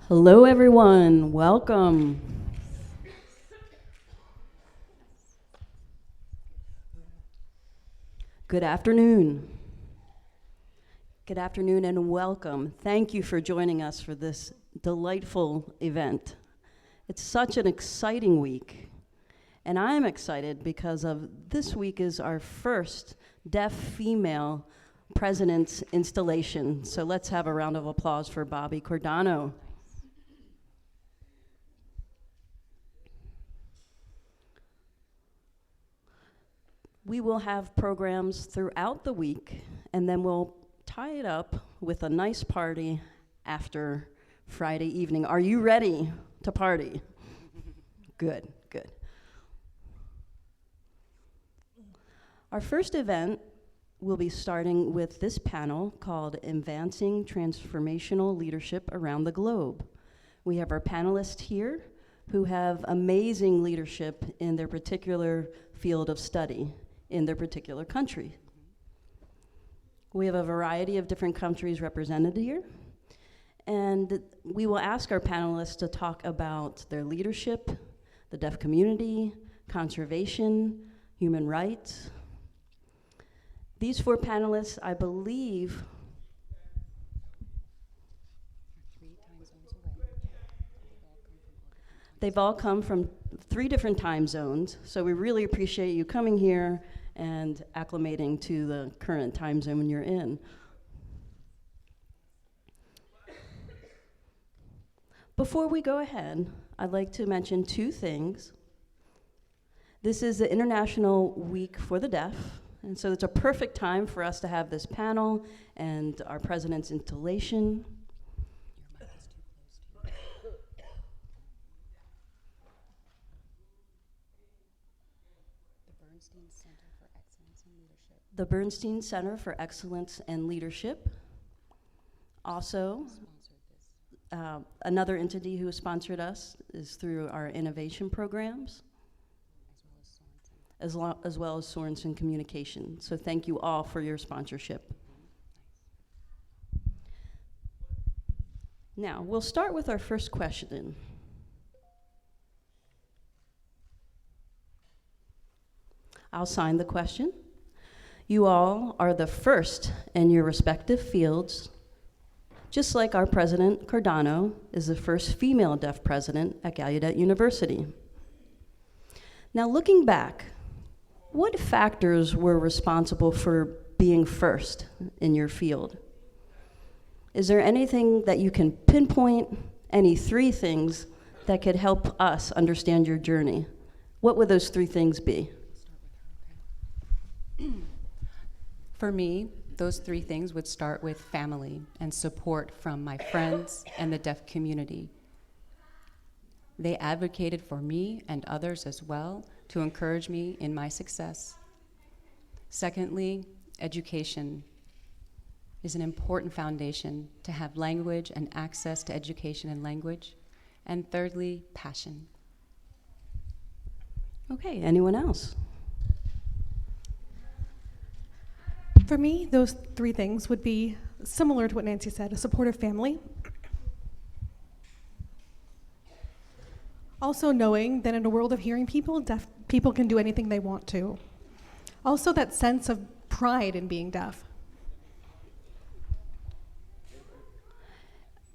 Hello, everyone. Welcome. Good afternoon. Good afternoon and welcome. Thank you for joining us for this delightful event. It's such an exciting week, and I'm excited because of this week is our first deaf female president's installation. So let's have a round of applause for Bobby Cordano. We will have programs throughout the week, and then we'll tie it up with a nice party after Friday evening. Are you ready to party? Good, good. Our first event will be starting with this panel called Advancing Transformational Leadership Around the Globe. We have our panelists here who have amazing leadership in their particular field of study, in their particular country. We have a variety of different countries represented here, and we will ask our panelists to talk about their leadership, the deaf community, conservation, human rights. These four panelists, I believe, they've all come from 3 different time zones, so we really appreciate you coming here and acclimating to the current time zone you're in. Before we go ahead, I'd like to mention 2 things. This is the International Week for the Deaf, and so it's a perfect time for us to have this panel and our president's installation. The Bernstein Center for Excellence and Leadership. Also, another entity who has sponsored us is through our innovation programs, as well as Sorensen Communication. So thank you all for your sponsorship. Now, we'll start with our first question. I'll sign the question. You all are the first in your respective fields, just like our president, Cordano, is the first female deaf president at Gallaudet University. Now, looking back, what factors were responsible for being first in your field? Is there anything that you can pinpoint, any 3 things that could help us understand your journey? What would those 3 things be? For me, those 3 things would start with family and support from my friends and the deaf community. They advocated for me and others as well to encourage me in my success. Secondly, education is an important foundation to have language and access to education and language. And thirdly, passion. Okay, anyone else? For me, those 3 things would be similar to what Nancy said: a supportive family. Also knowing that in a world of hearing people, deaf people can do anything they want to. Also that sense of pride in being deaf.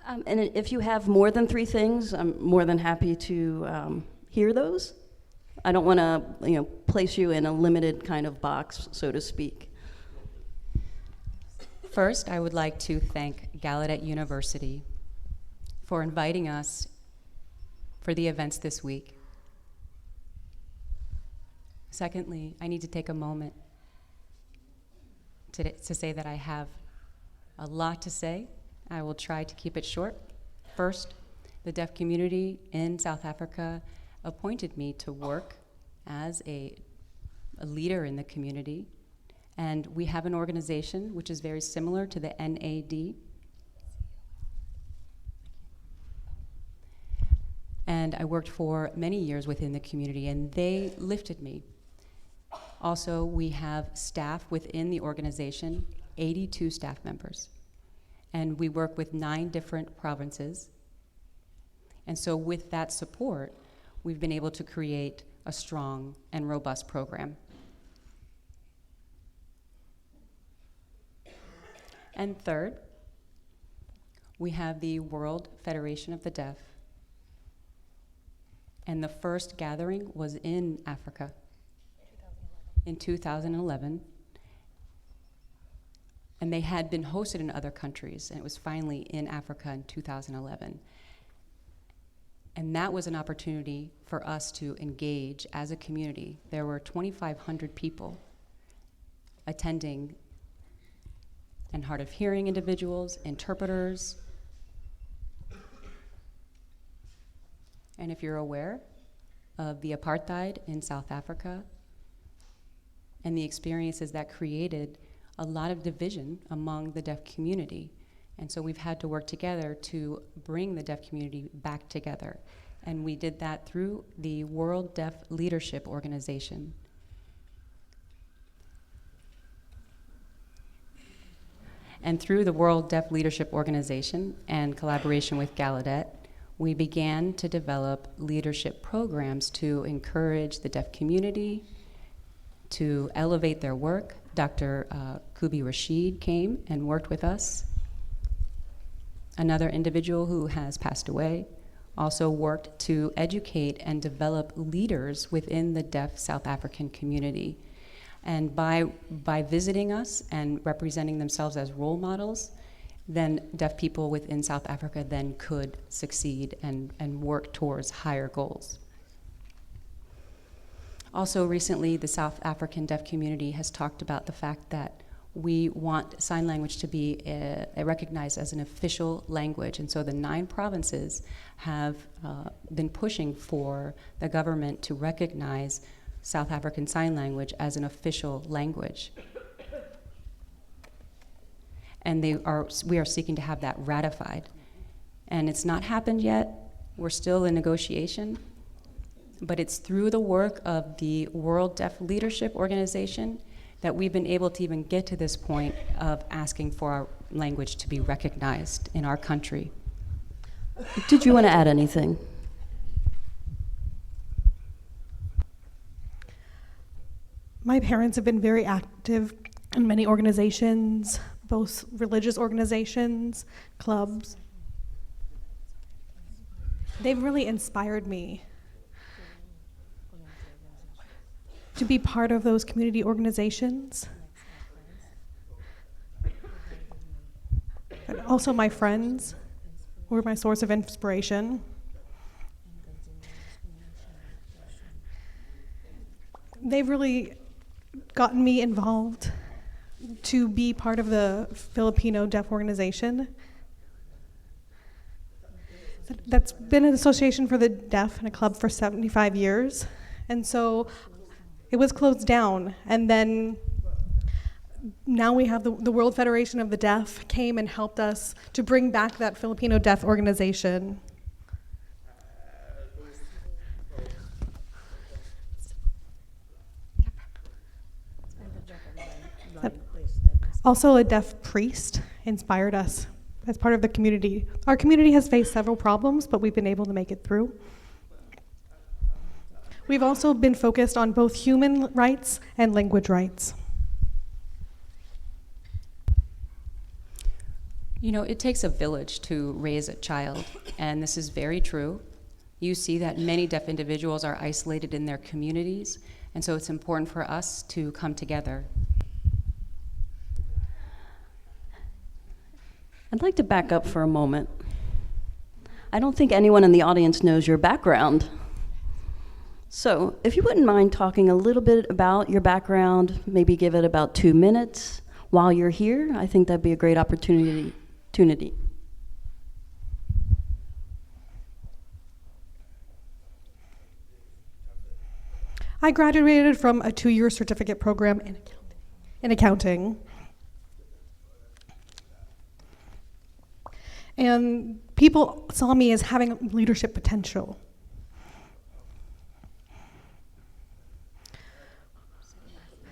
And if you have more than 3 things, I'm more than happy to hear those. I don't want to, place you in a limited kind of box, so to speak. First, I would like to thank Gallaudet University for inviting us for the events this week. Secondly, I need to take a moment to say that I have a lot to say. I will try to keep it short. First, the deaf community in South Africa appointed me to work as a leader in the community. And we have an organization which is very similar to the NAD. And I worked for many years within the community, and they lifted me. Also, we have staff within the organization, 82 staff members. And we work with 9 different provinces. And so with that support, we've been able to create a strong and robust program. And third, we have the World Federation of the Deaf. And the first gathering was in Africa in 2011. And they had been hosted in other countries, and it was finally in Africa in 2011. And that was an opportunity for us to engage as a community. There were 2,500 people attending, and hard of hearing individuals, interpreters. And if you're aware of the apartheid in South Africa and the experiences that created a lot of division among the deaf community. And so we've had to work together to bring the deaf community back together. And we did that through the World Deaf Leadership Organization. And through the World Deaf Leadership Organization and collaboration with Gallaudet, we began to develop leadership programs to encourage the deaf community, to elevate their work. Dr. Kubi Rashid came and worked with us. Another individual who has passed away also worked to educate and develop leaders within the deaf South African community. And by visiting us and representing themselves as role models, then deaf people within South Africa then could succeed and work towards higher goals. Also recently, the South African deaf community has talked about the fact that we want sign language to be recognized as an official language. And so the 9 provinces have been pushing for the government to recognize South African Sign Language as an official language. And we are seeking to have that ratified. And it's not happened yet. We're still in negotiation. But it's through the work of the World Deaf Leadership Organization that we've been able to even get to this point of asking for our language to be recognized in our country. Did you want to add anything? My parents have been very active in many organizations, both religious organizations, clubs. They've really inspired me to be part of those community organizations. But also my friends were my source of inspiration. They've really gotten me involved to be part of the Filipino Deaf Organization. That's been an association for the deaf and a club for 75 years. And so it was closed down. And then now we have the World Federation of the Deaf came and helped us to bring back that Filipino Deaf Organization. Also, a deaf priest inspired us as part of the community. Our community has faced several problems, but we've been able to make it through. We've also been focused on both human rights and language rights. You know, it takes a village to raise a child, and this is very true. You see that many deaf individuals are isolated in their communities, and so it's important for us to come together. I'd like to back up for a moment. I don't think anyone in the audience knows your background. So if you wouldn't mind talking a little bit about your background, maybe give it about 2 minutes while you're here, I think that'd be a great opportunity. I graduated from a 2-year certificate program in accounting. And people saw me as having leadership potential.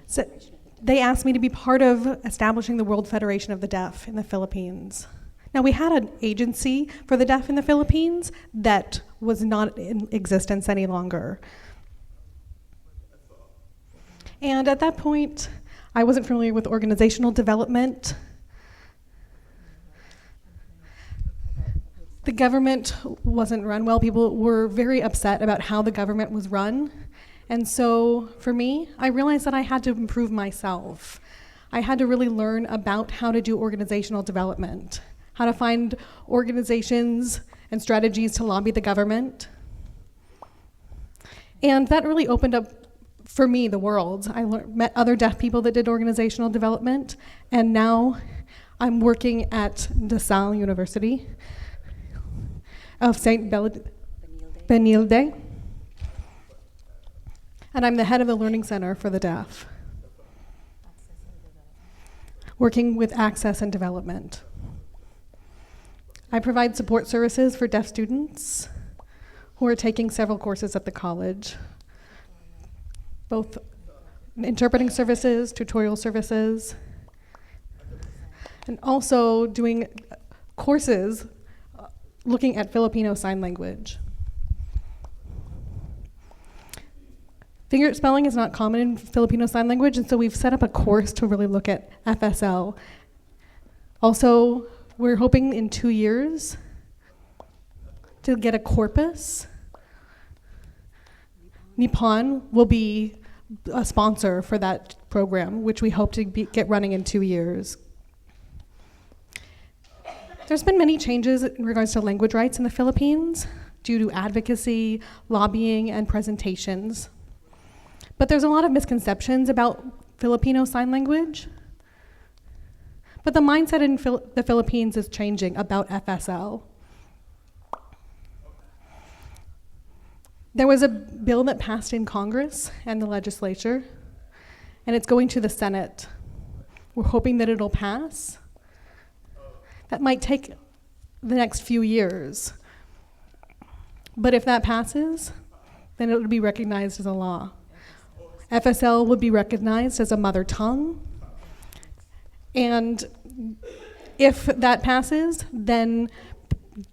So they asked me to be part of establishing the World Federation of the Deaf in the Philippines, Now, we had an agency for the deaf in the Philippines that was not in existence any longer. And at that point, I wasn't familiar with organizational development. The government wasn't run well. People were very upset about how the government was run. And so for me, I realized that I had to improve myself. I had to really learn about how to do organizational development, how to find organizations and strategies to lobby the government. And that really opened up, for me, the world. I met other deaf people that did organizational development, and now I'm working at DeSalle University of St. Benilde, and I'm the head of the Learning Center for the Deaf, working with access and development. I provide support services for deaf students who are taking several courses at the college, both interpreting services, tutorial services, and also doing courses looking at Filipino Sign Language. Finger spelling is not common in Filipino Sign Language, and so we've set up a course to really look at FSL. Also, we're hoping in 2 years to get a corpus. Nippon will be a sponsor for that program, which we hope to get running in 2 years. There's been many changes in regards to language rights in the Philippines due to advocacy, lobbying, and presentations. But there's a lot of misconceptions about Filipino Sign Language. But the mindset in the Philippines is changing about FSL. There was a bill that passed in Congress and the legislature, and it's going to the Senate. We're hoping that it'll pass. That might take the next few years. But if that passes, then it would be recognized as a law. FSL would be recognized as a mother tongue. And if that passes, then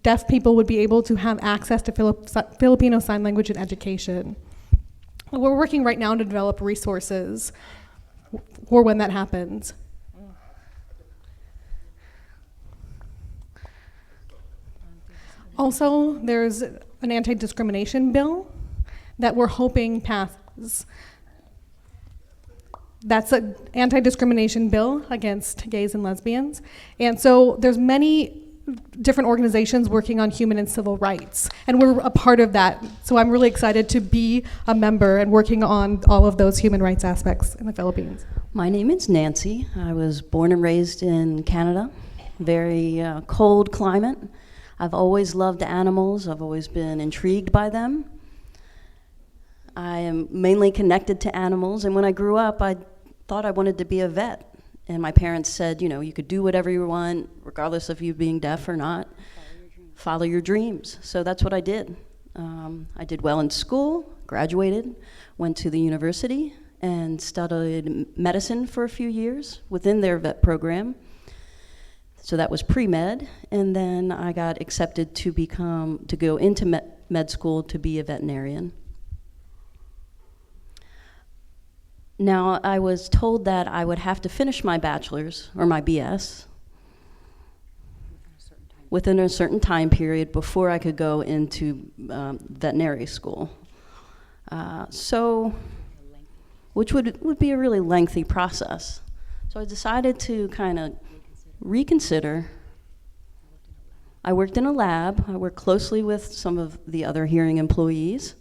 deaf people would be able to have access to Filipino Sign Language and education. We're working right now to develop resources for when that happens. Also, there's an anti-discrimination bill that we're hoping passes. That's an anti-discrimination bill against gays and lesbians. And so there's many different organizations working on human and civil rights, and we're a part of that. So I'm really excited to be a member and working on all of those human rights aspects in the Philippines. My name is Nancy. I was born and raised in Canada, very cold climate. I've always loved animals. I've always been intrigued by them. I am mainly connected to animals, and when I grew up, I thought I wanted to be a vet. And my parents said, you know, you could do whatever you want, regardless of you being deaf or not. Follow your dreams. So that's what I did. I did well in school, graduated, went to the university, and studied medicine for a few years within their vet program. So that was pre-med, and then I got accepted to go into med school to be a veterinarian. Now, I was told that I would have to finish my bachelor's, or my BS, within a certain time period before I could go into veterinary school. Which would be a really lengthy process. So I decided to kind of reconsider. I worked in a lab. I worked closely with some of the other hearing employees.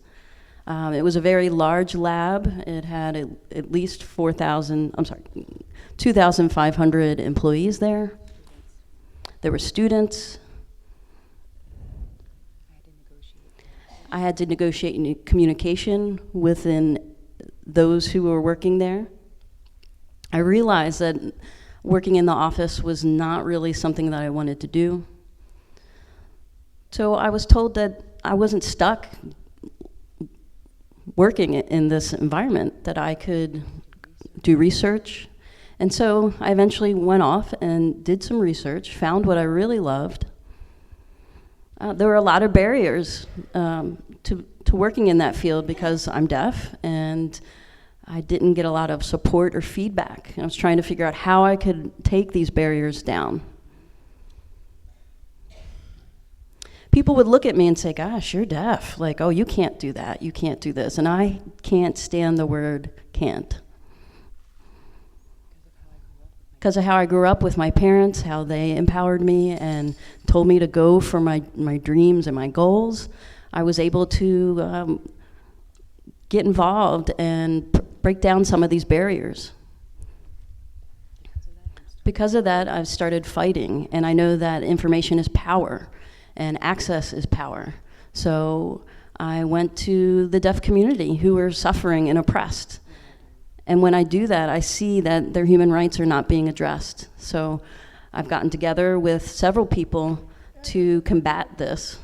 It was a very large lab. It had at least 2,500 employees there. There were students. I had to negotiate communication within those who were working there. I realized that working in the office was not really something that I wanted to do. So I was told that I wasn't stuck working in this environment, that I could do research And so I eventually went off and did some research, found what I really loved. There were a lot of barriers to working in that field because I'm deaf, and I didn't get a lot of support or feedback. I was trying to figure out how I could take these barriers down. People would look at me and say, gosh, you're deaf. Like, oh, you can't do that. You can't do this. And I can't stand the word can't. Because of how I grew up with my parents, how they empowered me and told me to go for my dreams and my goals, I was able to get involved and break down some of these barriers. Because of that, I've started fighting, and I know that information is power, and access is power. So I went to the deaf community who are suffering and oppressed. And when I do that, I see that their human rights are not being addressed. So I've gotten together with several people to combat this.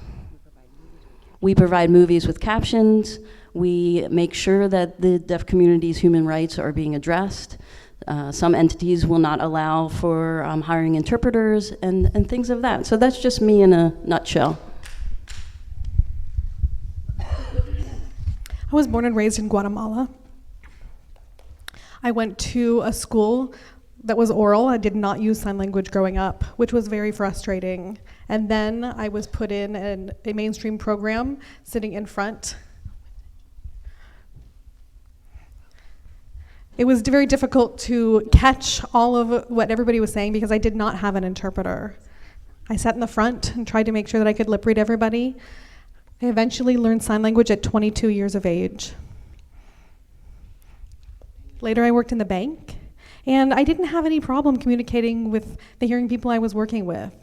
We provide movies with captions. We make sure that the deaf community's human rights are being addressed. Some entities will not allow for hiring interpreters and things of that. So that's just me in a nutshell. I was born and raised in Guatemala. I went to a school that was oral. I did not use sign language growing up, which was very frustrating. And then I was put in a mainstream program, sitting in front. It was very difficult to catch all of what everybody was saying because I did not have an interpreter. I sat in the front and tried to make sure that I could lip read everybody. I eventually learned sign language at 22 years of age. Later, I worked in the bank, and I didn't have any problem communicating with the hearing people I was working with.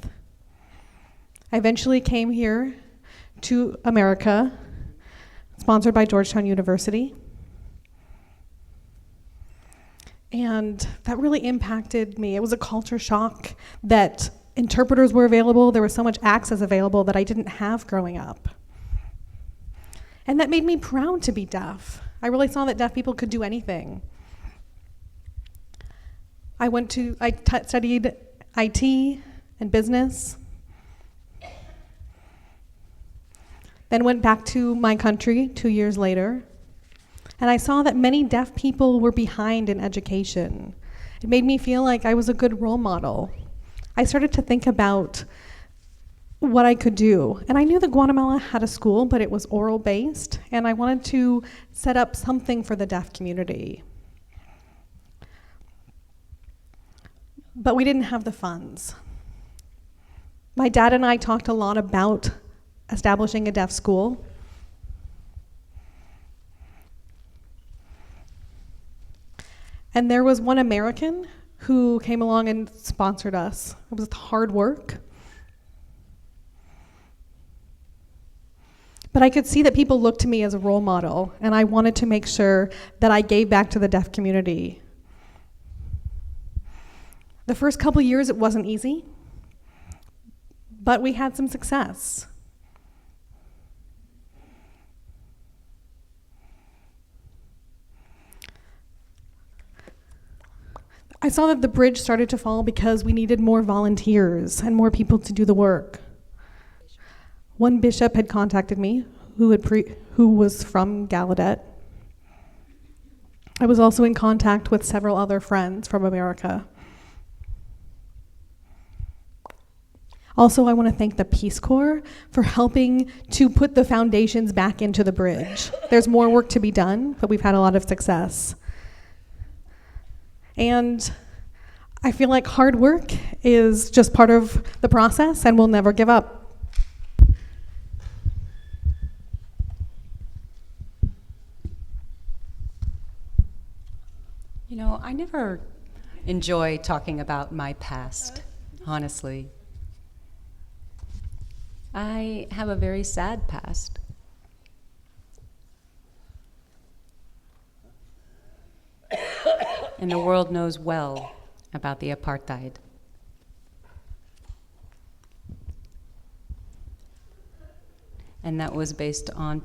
I eventually came here to America, sponsored by Georgetown University. And that really impacted me. It was a culture shock that interpreters were available. There was so much access available that I didn't have growing up. And that made me proud to be deaf. I really saw that deaf people could do anything. I studied IT and business, then went back to my country 2 years later, and I saw that many deaf people were behind in education. It made me feel like I was a good role model. I started to think about what I could do, and I knew that Guatemala had a school, but it was oral-based, and I wanted to set up something for the deaf community. But we didn't have the funds. My dad and I talked a lot about establishing a deaf school. And there was one American who came along and sponsored us. It was hard work. But I could see that people looked to me as a role model, and I wanted to make sure that I gave back to the deaf community. The first couple years, it wasn't easy, but we had some success. I saw that the bridge started to fall because we needed more volunteers and more people to do the work. One bishop had contacted me who was from Gallaudet. I was also in contact with several other friends from America. Also, I want to thank the Peace Corps for helping to put the foundations back into the bridge. There's more work to be done, but we've had a lot of success. And I feel like hard work is just part of the process, and we'll never give up. You know, I never enjoy talking about my past, honestly. I have a very sad past. And the world knows well about the apartheid. And that was based on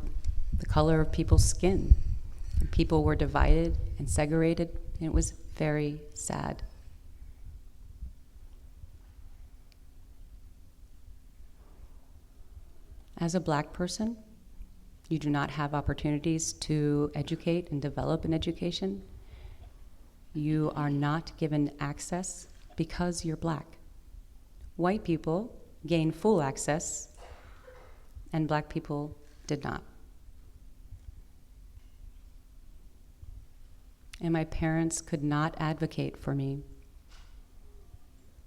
the color of people's skin. People were divided and segregated, and it was very sad. As a Black person, you do not have opportunities to educate and develop an education. You are not given access because you're Black. White people gained full access, and Black people did not. And my parents could not advocate for me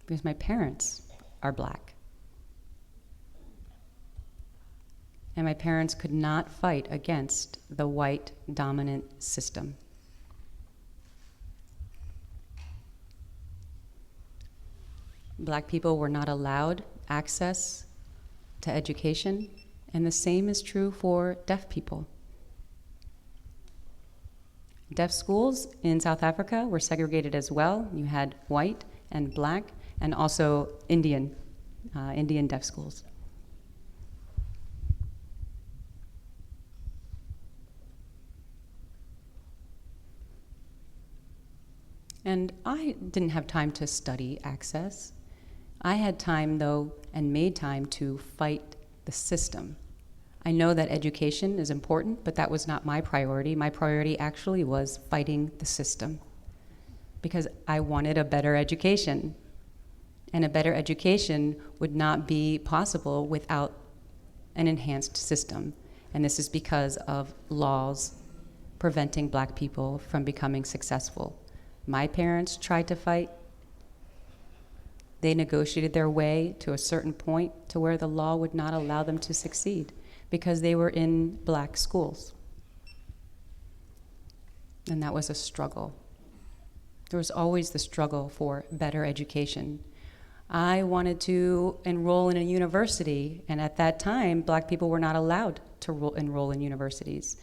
because my parents are Black. And my parents could not fight against the white dominant system. Black people were not allowed access to education, and the same is true for deaf people. Deaf schools in South Africa were segregated as well. You had white and Black, and also Indian deaf schools. And I didn't have time to study access. I had time, though, and made time to fight the system. I know that education is important, but that was not my priority. My priority actually was fighting the system because I wanted a better education. And a better education would not be possible without an enhanced system. And this is because of laws preventing Black people from becoming successful. My parents tried to fight. They negotiated their way to a certain point to where the law would not allow them to succeed because they were in Black schools. And that was a struggle. There was always the struggle for better education. I wanted to enroll in a university, and at that time, Black people were not allowed to enroll in universities.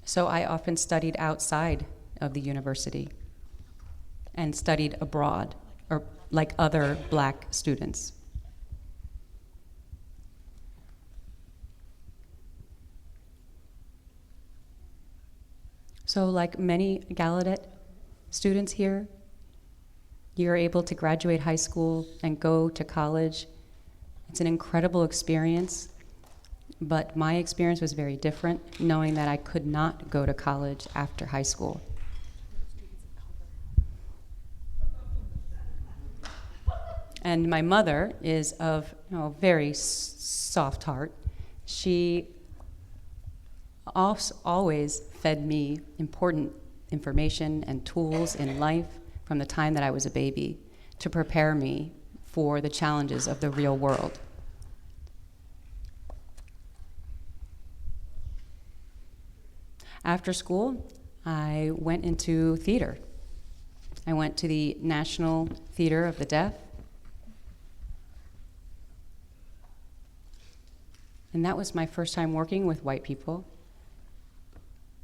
So I often studied outside of the university and studied abroad, or like other Black students. So like many Gallaudet students here, you're able to graduate high school and go to college. It's an incredible experience, but my experience was very different, knowing that I could not go to college after high school. And my mother is of very soft heart. She always fed me important information and tools in life from the time that I was a baby to prepare me for the challenges of the real world. After school, I went into theater. I went to the National Theater of the Deaf. And that was my first time working with white people.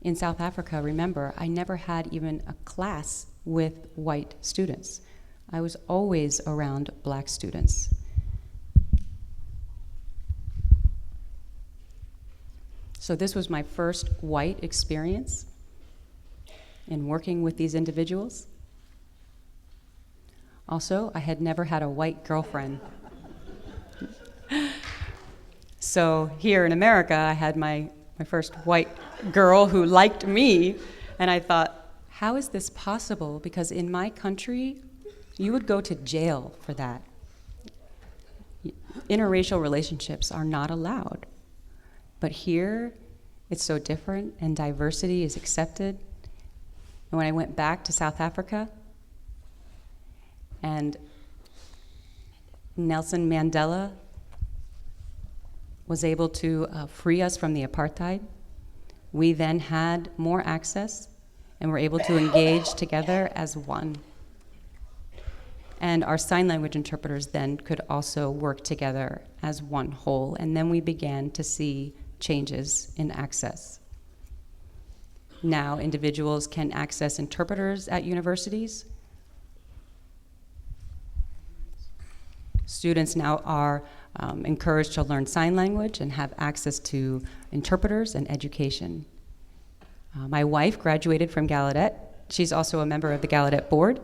In South Africa, remember, I never had even a class with white students. I was always around Black students. So this was my first white experience in working with these individuals. Also, I had never had a white girlfriend. So here in America, I had my first white girl who liked me, and I thought, how is this possible? Because in my country, you would go to jail for that. Interracial relationships are not allowed. But here, it's so different, and diversity is accepted. And when I went back to South Africa, and Nelson Mandela was able to free us from the apartheid, we then had more access and were able to engage together as one. And our sign language interpreters then could also work together as one whole, and then we began to see changes in access. Now individuals can access interpreters at universities. Students now are encouraged to learn sign language and have access to interpreters and education. My wife graduated from Gallaudet. She's also a member of the Gallaudet board,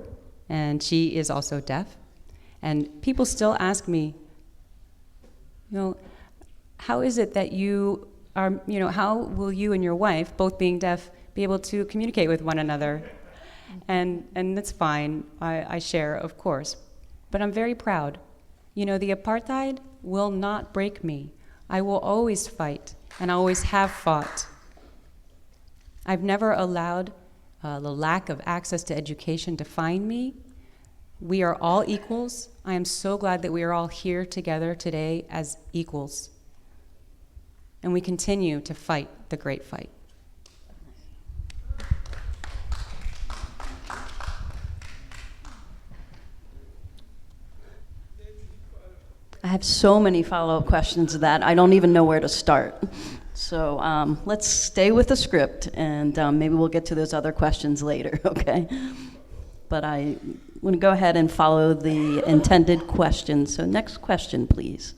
and she is also deaf. And people still ask me, You know, how is it that you are, how will you and your wife, both being deaf, be able to communicate with one another? And that's fine, I share, of course. But I'm very proud. The apartheid will not break me. I will always fight, and I always have fought. I've never allowed the lack of access to education define me. We are all equals. I am so glad that we are all here together today as equals. And we continue to fight the great fight. I have so many follow-up questions to that. I don't even know where to start. So let's stay with the script, and maybe we'll get to those other questions later, okay? But I want to go ahead and follow the intended question. So next question, please.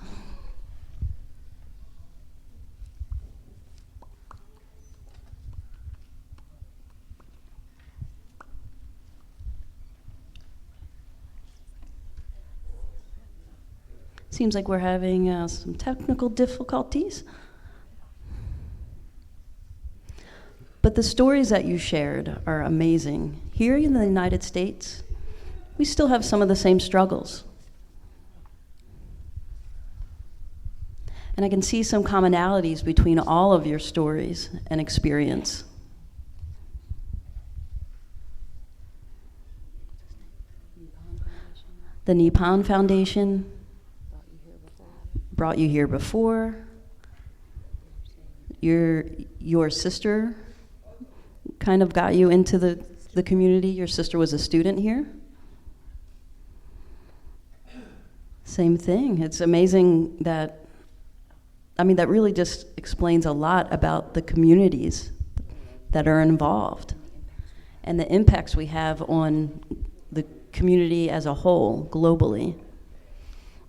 Seems like we're having some technical difficulties. But the stories that you shared are amazing. Here in the United States, we still have some of the same struggles. And I can see some commonalities between all of your stories and experience. The Nippon Foundation brought you here before. Your sister kind of got you into the community. Your sister was a student here. Same thing. It's amazing that really just explains a lot about the communities that are involved and the impacts we have on the community as a whole, globally.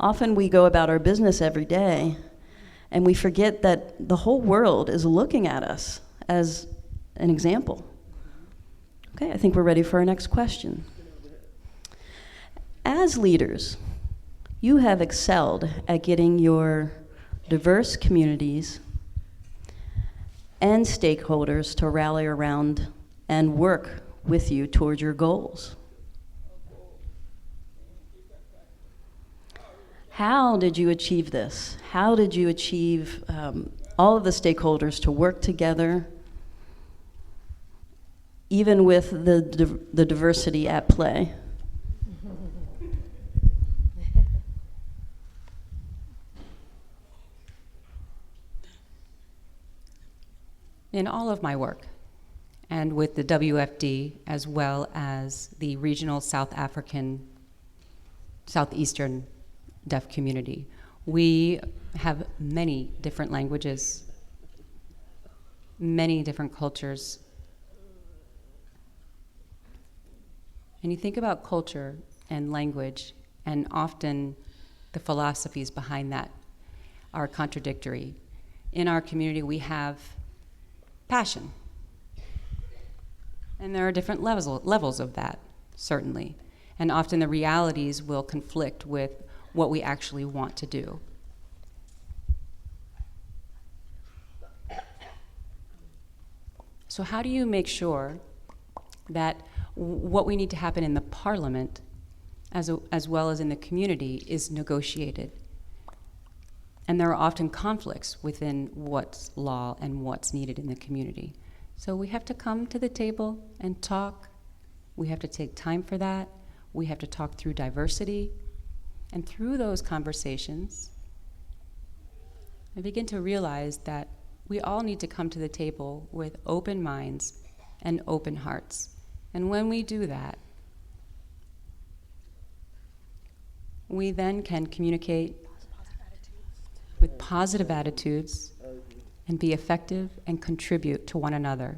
Often we go about our business every day and we forget that the whole world is looking at us as an example. Okay, I think we're ready for our next question. As leaders, you have excelled at getting your diverse communities and stakeholders to rally around and work with you toward your goals. How did you achieve this? How did you achieve all of the stakeholders to work together, even with the diversity at play? In all of my work, and with the WFD, as well as the regional Southeastern deaf community, we have many different languages, many different cultures. And you think about culture and language, and often the philosophies behind that are contradictory. In our community, we have passion. And there are different levels of that, certainly. And often the realities will conflict with what we actually want to do. So how do you make sure that what we need to happen in the parliament, as well as in the community, is negotiated? And there are often conflicts within what's law and what's needed in the community. So we have to come to the table and talk. We have to take time for that. We have to talk through diversity. And through those conversations, I begin to realize that we all need to come to the table with open minds and open hearts. And when we do that, we then can communicate with positive attitudes and be effective and contribute to one another.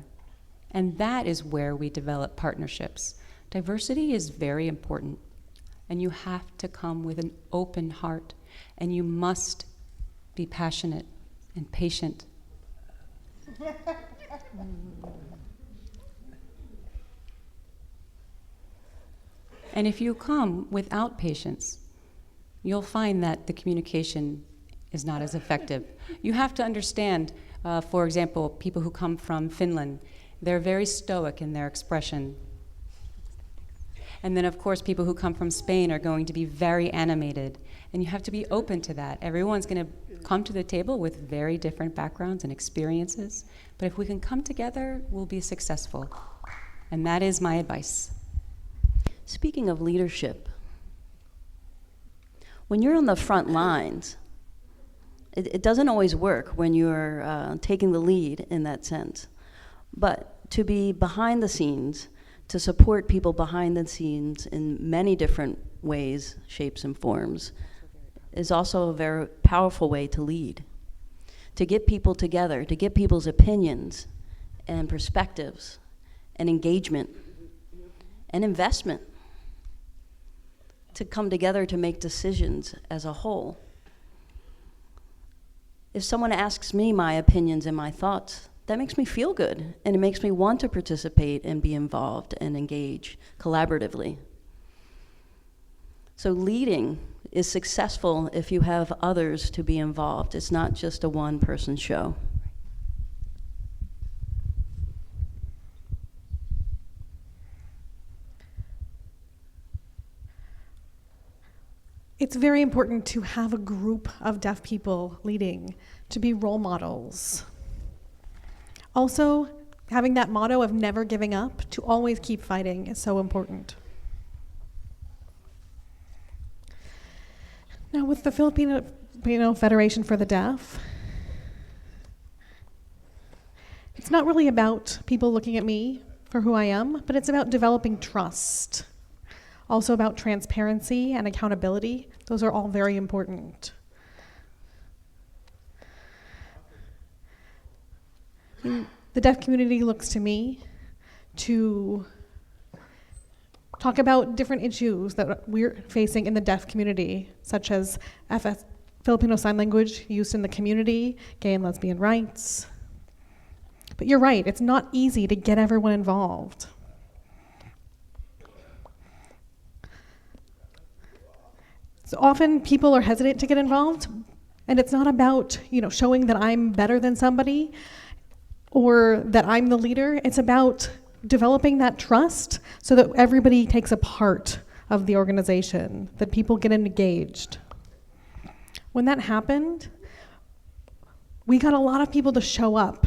And that is where we develop partnerships. Diversity is very important, and you have to come with an open heart, and you must be passionate and patient. And if you come without patience, you'll find that the communication is not as effective. You have to understand, for example, people who come from Finland, they're very stoic in their expression. And then, of course, people who come from Spain are going to be very animated. And you have to be open to that. Everyone's going to come to the table with very different backgrounds and experiences. But if we can come together, we'll be successful. And that is my advice. Speaking of leadership, when you're on the front lines, it doesn't always work when you're taking the lead in that sense. But to be behind the scenes, to support people behind the scenes in many different ways, shapes, and forms, is also a very powerful way to lead. To get people together, to get people's opinions and perspectives and engagement and investment to come together to make decisions as a whole. If someone asks me my opinions and my thoughts, that makes me feel good, and it makes me want to participate and be involved and engage collaboratively. So leading is successful if you have others to be involved. It's not just a one-person show. It's very important to have a group of deaf people leading, to be role models. Also, having that motto of never giving up, to always keep fighting, is so important. Now, with the Filipino Federation for the Deaf, it's not really about people looking at me for who I am, but it's about developing trust. Also about transparency and accountability. Those are all very important. The deaf community looks to me to talk about different issues that we're facing in the deaf community, such as Filipino Sign Language use in the community, gay and lesbian rights. But you're right, it's not easy to get everyone involved. So often people are hesitant to get involved, and it's not about, showing that I'm better than somebody or that I'm the leader. It's about developing that trust so that everybody takes a part of the organization, that people get engaged. When that happened, we got a lot of people to show up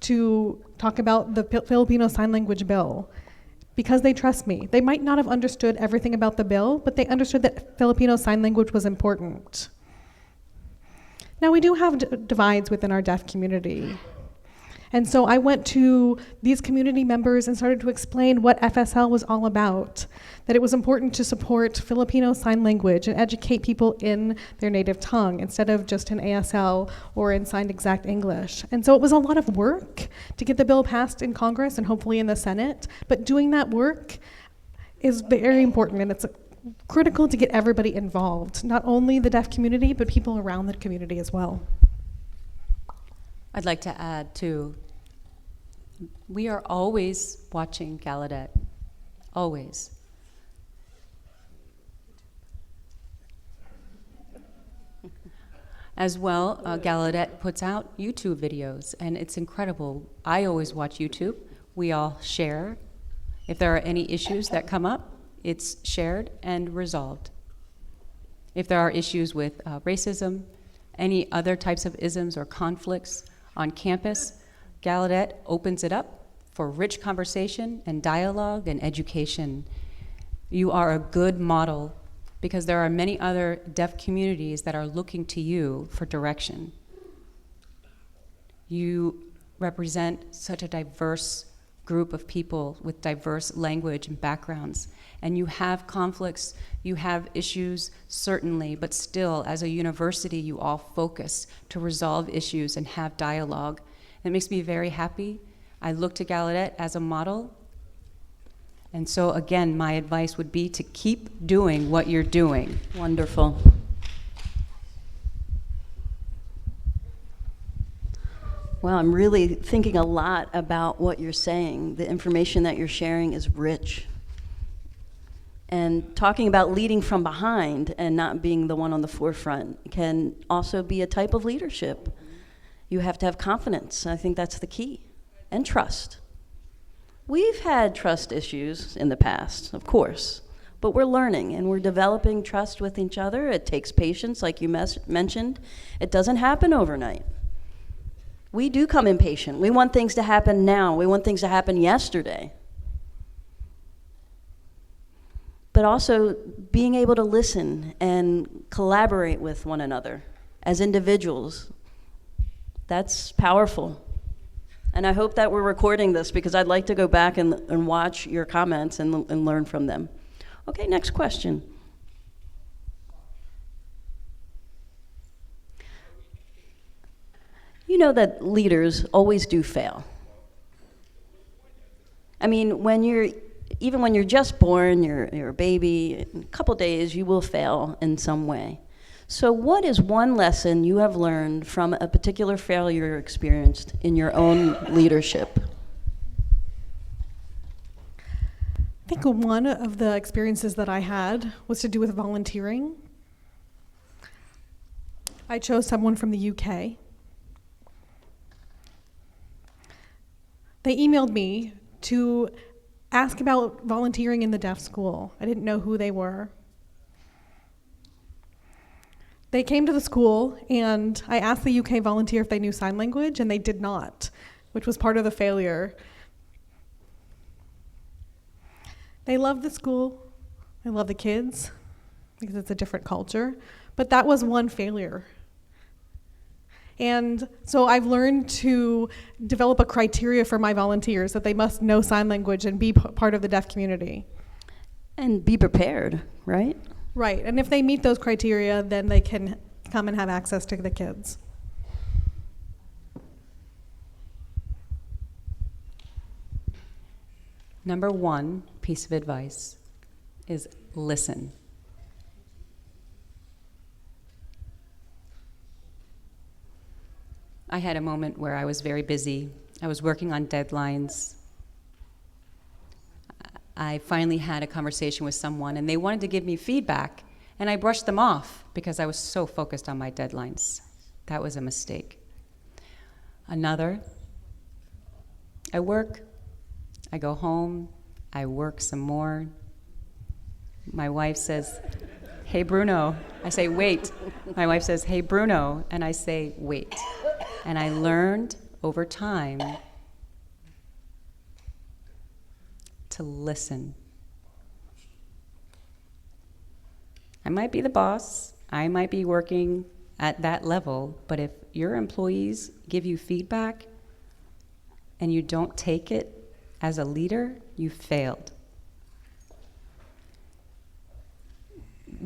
to talk about the Filipino Sign Language bill because they trust me. They might not have understood everything about the bill, but they understood that Filipino Sign Language was important. Now, we do have divides within our deaf community. And so I went to these community members and started to explain what FSL was all about, that it was important to support Filipino Sign Language and educate people in their native tongue instead of just in ASL or in Signed Exact English. And so it was a lot of work to get the bill passed in Congress and hopefully in the Senate, but doing that work is very important, and it's critical to get everybody involved, not only the deaf community, but people around the community as well. I'd like to add, too, we are always watching Gallaudet, always. As well, Gallaudet puts out YouTube videos, and it's incredible. I always watch YouTube. We all share. If there are any issues that come up, it's shared and resolved. If there are issues with racism, any other types of isms or conflicts on campus, Gallaudet opens it up for rich conversation and dialogue and education. You are a good model because there are many other deaf communities that are looking to you for direction. You represent such a diverse group of people with diverse language and backgrounds, and you have conflicts, you have issues, certainly, but still, as a university, you all focus to resolve issues and have dialogue. It makes me very happy. I look to Gallaudet as a model. And so again, my advice would be to keep doing what you're doing. Wonderful. Well, I'm really thinking a lot about what you're saying. The information that you're sharing is rich. And talking about leading from behind and not being the one on the forefront can also be a type of leadership. You have to have confidence. I think that's the key. And trust. We've had trust issues in the past, of course, but we're learning and we're developing trust with each other. It takes patience, like you mentioned. It doesn't happen overnight. We do come impatient. We want things to happen now. We want things to happen yesterday. But also being able to listen and collaborate with one another as individuals, that's powerful. And I hope that we're recording this because I'd like to go back and watch your comments and learn from them. Okay, next question. You know that leaders always do fail. I mean, even when you're just born, you're a baby, in a couple days you will fail in some way. So what is one lesson you have learned from a particular failure experienced in your own leadership? I think one of the experiences that I had was to do with volunteering. I chose someone from the UK. They emailed me to ask about volunteering in the deaf school. I didn't know who they were. They came to the school, and I asked the UK volunteer if they knew sign language, and they did not, which was part of the failure. They loved the school. They love the kids because it's a different culture. But that was one failure. And so I've learned to develop a criteria for my volunteers that they must know sign language and be part of the deaf community. And be prepared, right? Right, and if they meet those criteria, then they can come and have access to the kids. Number one piece of advice is listen. I had a moment where I was very busy. I was working on deadlines. I finally had a conversation with someone, and they wanted to give me feedback, and I brushed them off because I was so focused on my deadlines. That was a mistake. Another, I work, I go home, I work some more. My wife says, "Hey, Bruno." I say, "Wait." My wife says, "Hey, Bruno," and I say, "Wait." And I learned over time to listen. I might be the boss, I might be working at that level, but if your employees give you feedback and you don't take it as a leader, you failed.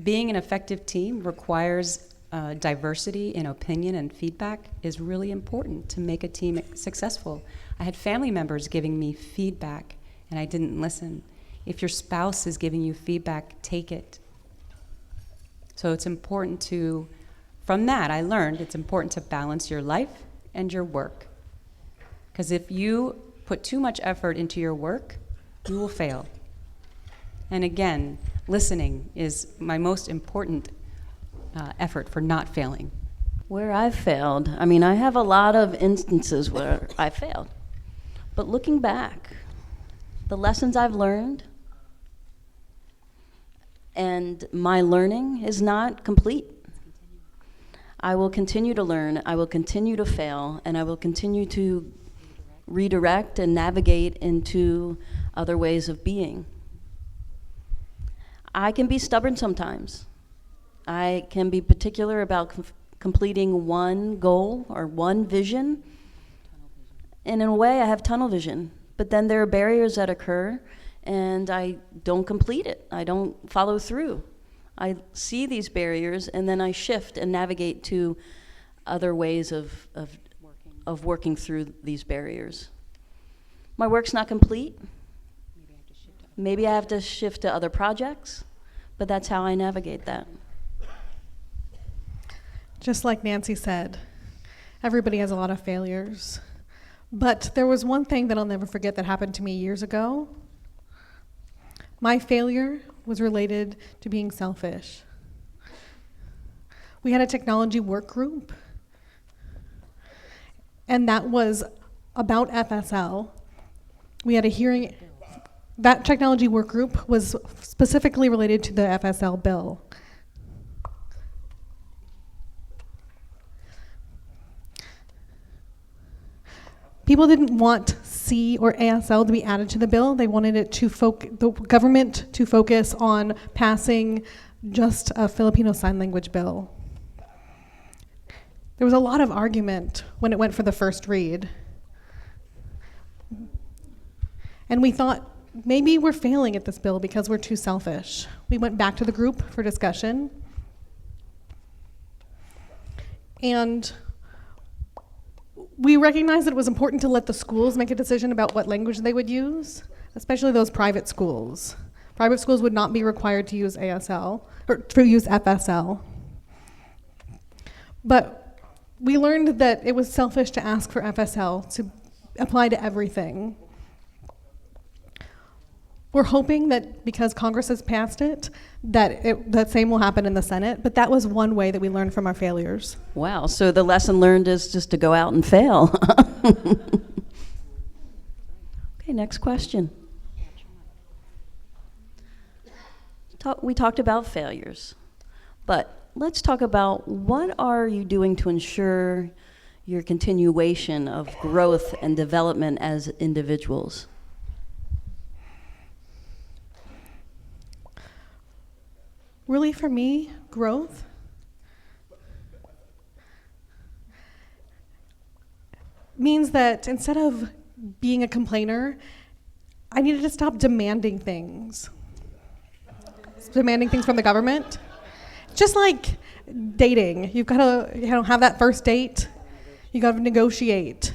Being an effective team requires diversity in opinion and feedback is really important to make a team successful. I had family members giving me feedback and I didn't listen. If your spouse is giving you feedback, take it. So it's important to, from that I learned it's important to balance your life and your work. Because if you put too much effort into your work, you will fail. And again, listening is my most important effort for not failing. Where I've failed, I mean, I have a lot of instances where I failed. But looking back, the lessons I've learned and my learning is not complete. I will continue to learn, I will continue to fail, and I will continue to redirect and navigate into other ways of being. I can be stubborn sometimes. I can be particular about completing one goal or one vision. And in a way, I have tunnel vision. But then there are barriers that occur, and I don't complete it. I don't follow through. I see these barriers, and then I shift and navigate to other ways of working through these barriers. My work's not complete. Maybe I have to shift to other projects, but that's how I navigate that. Just like Nancy said, everybody has a lot of failures. But there was one thing that I'll never forget that happened to me years ago. My failure was related to being selfish. We had a technology work group, and that was about FSL. We had a hearing. That technology work group was specifically related to the FSL bill. People didn't want C or ASL to be added to the bill. They wanted it to the government to focus on passing just a Filipino Sign Language bill. There was a lot of argument when it went for the first read. And we thought, maybe we're failing at this bill because we're too selfish. We went back to the group for discussion. And we recognized that it was important to let the schools make a decision about what language they would use, especially those private schools. Private schools would not be required to use ASL, or to use FSL. But we learned that it was selfish to ask for FSL to apply to everything. We're hoping that because Congress has passed it, that same will happen in the Senate, but that was one way that we learned from our failures. Wow, so the lesson learned is just to go out and fail. Okay, next question. We talked about failures, but let's talk about what are you doing to ensure your continuation of growth and development as individuals? Really, for me, growth means that instead of being a complainer, I needed to stop demanding things. Demanding things from the government. Just like dating, you've got to have that first date. You got to negotiate.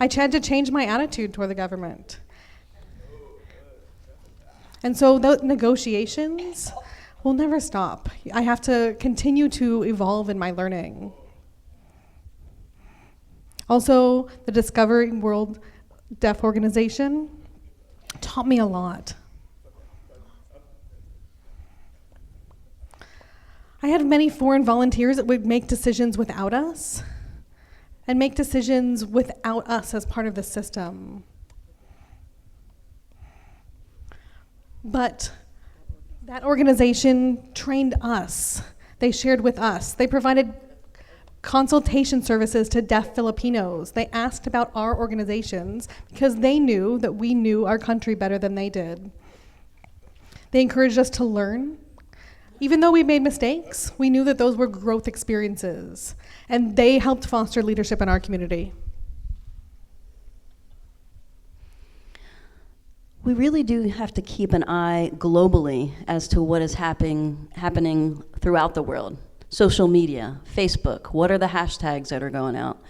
I had to change my attitude toward the government. And so those negotiations will never stop. I have to continue to evolve in my learning. Also, the Discovering World Deaf Organization taught me a lot. I had many foreign volunteers that would make decisions without us, and make decisions without us as part of the system. But that organization trained us. They shared with us. They provided consultation services to deaf Filipinos. They asked about our organizations because they knew that we knew our country better than they did. They encouraged us to learn. Even though we made mistakes, we knew that those were growth experiences, and they helped foster leadership in our community. We really do have to keep an eye globally as to what is happening throughout the world. Social media, Facebook, what are the hashtags that are going out?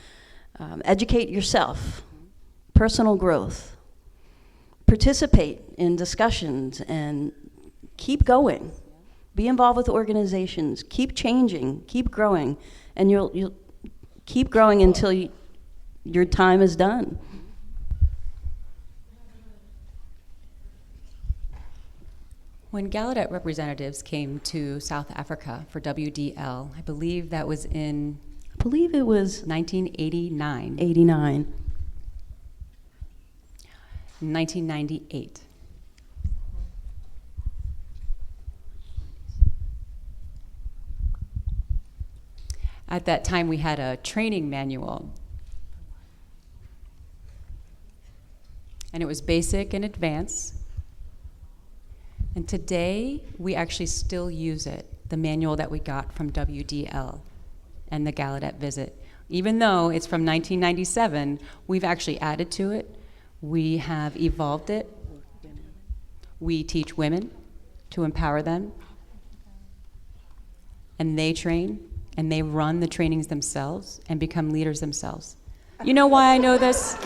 Educate yourself, personal growth. Participate in discussions and keep going. Be involved with organizations, keep changing, keep growing, and you'll keep growing until your time is done. When Gallaudet representatives came to South Africa for WDL, I believe that was in I believe it was 1989. 89. 1998. At that time, we had a training manual. And it was basic and advanced. And today, we actually still use it, the manual that we got from WDL and the Gallaudet visit. Even though it's from 1997, we've actually added to it. We have evolved it. We teach women to empower them. And they train, and they run the trainings themselves and become leaders themselves. You know why I know this?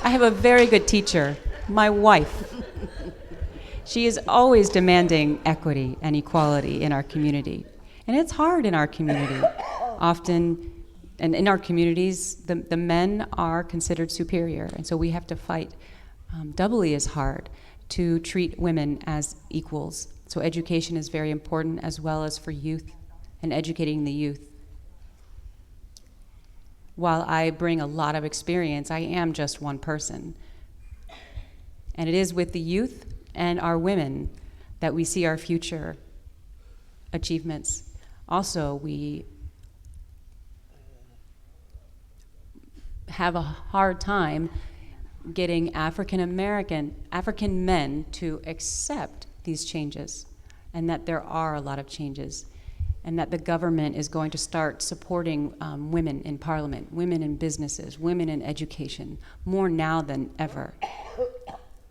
I have a very good teacher, my wife. She is always demanding equity and equality in our community. And it's hard in our community. Often, and in our communities, the men are considered superior. And so we have to fight doubly as hard to treat women as equals So education is very important, as well as for youth and educating the youth. While I bring a lot of experience, I am just one person. And it is with the youth and our women that we see our future achievements. Also, we have a hard time getting African men to accept these changes, and that there are a lot of changes, and that the government is going to start supporting women in parliament, women in businesses, women in education, more now than ever.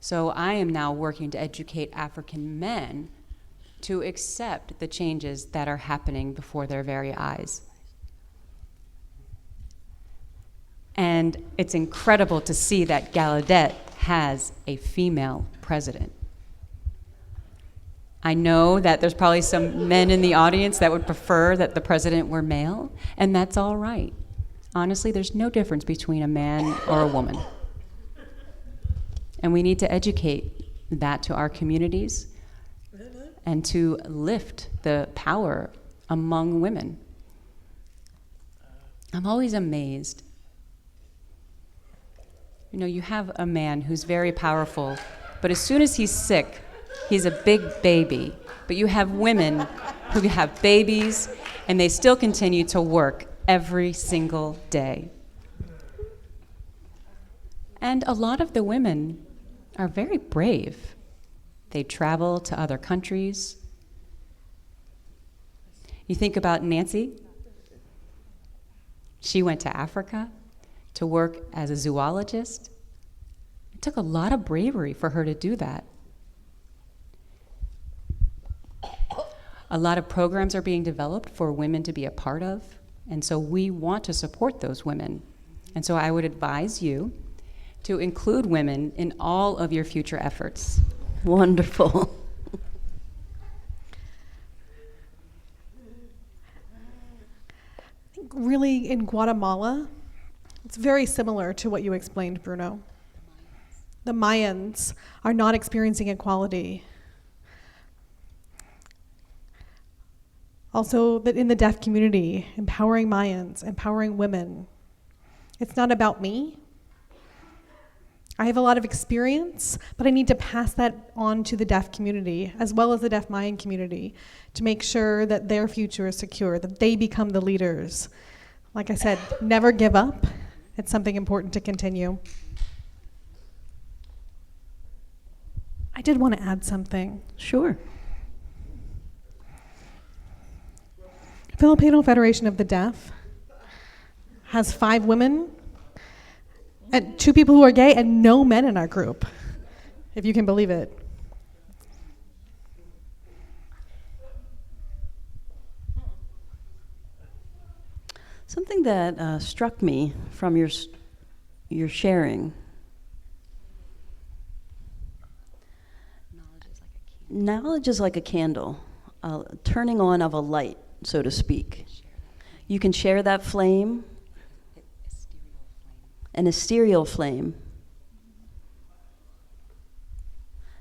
So I am now working to educate African men to accept the changes that are happening before their very eyes. And it's incredible to see that Gallaudet has a female president. I know that there's probably some men in the audience that would prefer that the president were male, and that's all right. Honestly, there's no difference between a man or a woman. And we need to educate that to our communities and to lift the power among women. I'm always amazed. You know, you have a man who's very powerful, but as soon as he's sick, he's a big baby. But you have women who have babies, and they still continue to work every single day. And a lot of the women are very brave. They travel to other countries. You think about Nancy. She went to Africa to work as a zoologist. It took a lot of bravery for her to do that. A lot of programs are being developed for women to be a part of, and so we want to support those women. And so I would advise you to include women in all of your future efforts. Wonderful. Really, in Guatemala, it's very similar to what you explained, Bruno. The Mayans are not experiencing equality. Also, that in the deaf community, empowering Mayans, empowering women. It's not about me. I have a lot of experience, but I need to pass that on to the deaf community, as well as the deaf Mayan community, to make sure that their future is secure, that they become the leaders. Like I said, never give up. It's something important to continue. I did want to add something. Sure. Filipino Federation of the Deaf has 5 women and 2 people who are gay and no men in our group, if you can believe it. Something that struck me from your sharing. Knowledge is like a candle, turning on of a light, so to speak. You can share that flame, an ethereal flame.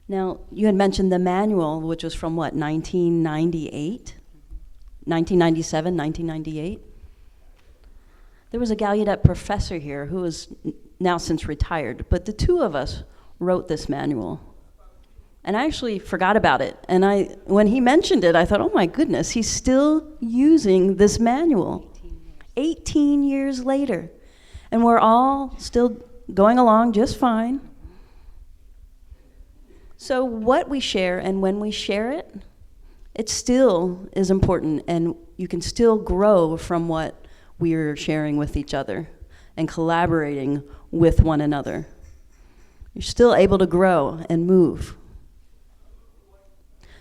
Now, you had mentioned the manual, which was from what, 1998? 1997, 1998? There was a Gallaudet professor here who is now since retired, but the 2 of us wrote this manual. And I actually forgot about it. And when he mentioned it, I thought, oh my goodness, he's still using this manual 18 years later. And we're all still going along just fine. So what we share and when we share it, it still is important, and you can still grow from what we're sharing with each other and collaborating with one another. You're still able to grow and move.